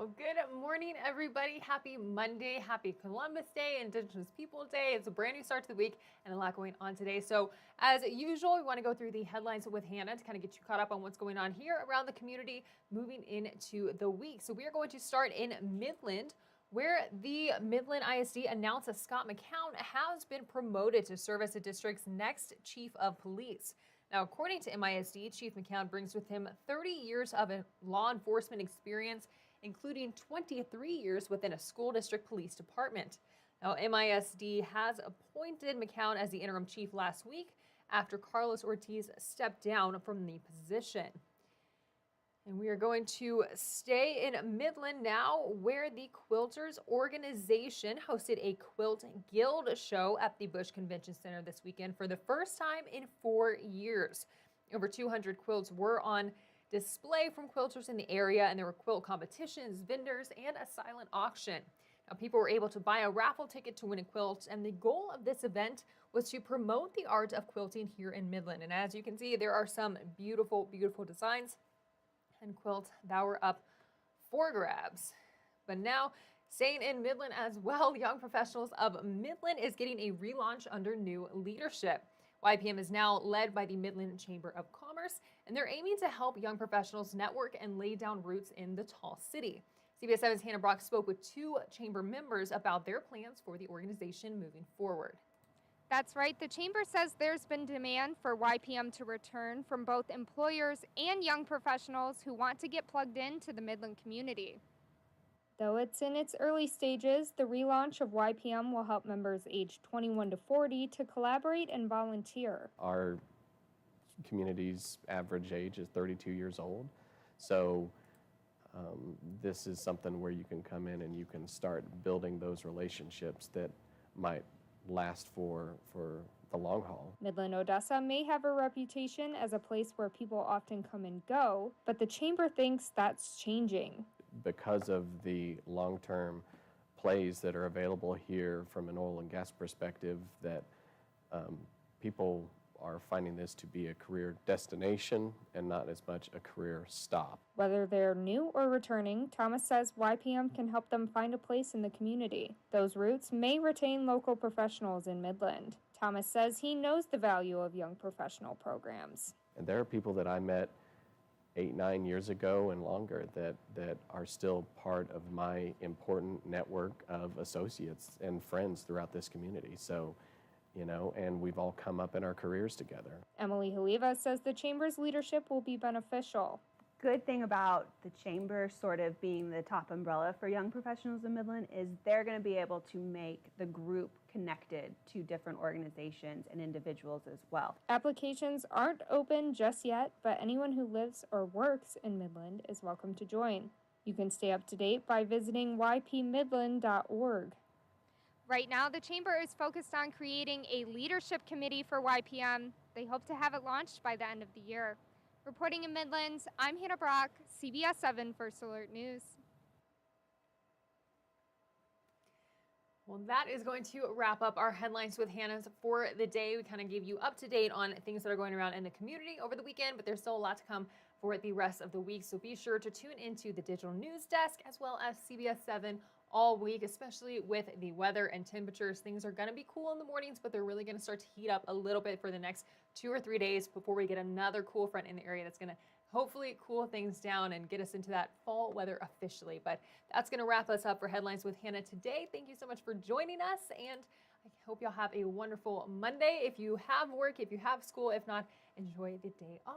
Well, good morning, everybody. Happy Monday. Happy Columbus Day, Indigenous People Day. It's a brand new start to the week and a lot going on today. So as usual, we want to go through the headlines with Hannah to kind of get you caught up on what's going on here around the community moving into the week. So we are going to start in Midland, where the Midland ISD announced that Scott McCown has been promoted to serve as the district's next chief of police. Now, according to MISD, Chief McCown brings with him 30 years of law enforcement experience, including 23 years within a school district police department. Now, MISD has appointed McCown as the interim chief last week after Carlos Ortiz stepped down from the position. And we are going to stay in Midland now, where the Quilters organization hosted a Quilt Guild show at the Busch Convention Center this weekend for the first time in 4 years. Over 200 quilts were on display from quilters in the area, and there were quilt competitions, vendors, and a silent auction. Now, people were able to buy a raffle ticket to win a quilt, and the goal of this event was to promote the art of quilting here in Midland. And as you can see, there are some beautiful, beautiful designs and quilts that were up for grabs. But now, staying in Midland as well, Young Professionals of Midland is getting a relaunch under new leadership. YPM is now led by the Midland Chamber of Commerce, and they're aiming to help young professionals network and lay down roots in the tall city. CBS 7's Hannah Brock spoke with two chamber members about their plans for the organization moving forward. That's right. The chamber says there's been demand for YPM to return from both employers and young professionals who want to get plugged into the Midland community. Though it's in its early stages, the relaunch of YPM will help members aged 21 to 40 to collaborate and volunteer. Our community's average age is 32 years old, so this is something where you can come in and you can start building those relationships that might last for the long haul. Midland Odessa may have a reputation as a place where people often come and go, but the chamber thinks that's changing. Because of the long-term plays that are available here from an oil and gas perspective, that people are finding this to be a career destination and not as much a career stop. Whether they're new or returning, Thomas says YPM can help them find a place in the community. Those roots may retain local professionals in Midland. Thomas says he knows the value of young professional programs. And there are people that I met 8-9 years ago and longer that are still part of my important network of associates and friends throughout this community. So, and we've all come up in our careers together. Emily Haliva says the chamber's leadership will be beneficial. Good thing about the chamber sort of being the top umbrella for young professionals in Midland is they're going to be able to make the group connected to different organizations and individuals as well. Applications aren't open just yet, but anyone who lives or works in Midland is welcome to join. You can stay up to date by visiting ypmidland.org. Right now, the chamber is focused on creating a leadership committee for YPM. They hope to have it launched by the end of the year. Reporting in Midlands, I'm Hannah Brock, CBS 7 First Alert News. Well, that is going to wrap up our headlines with Hannah's for the day. We kind of gave you up to date on things that are going around in the community over the weekend, but there's still a lot to come for the rest of the week. So be sure to tune into the digital news desk as well as CBS 7 all week, especially with the weather and temperatures. Things are going to be cool in the mornings, but they're really going to start to heat up a little bit for the next 2 or 3 days before we get another cool front in the area that's going to hopefully cool things down and get us into that fall weather officially. But that's going to wrap us up for Headlines with Hannah today. Thank you so much for joining us, and I hope y'all have a wonderful Monday. If you have work, if you have school, if not, enjoy the day off.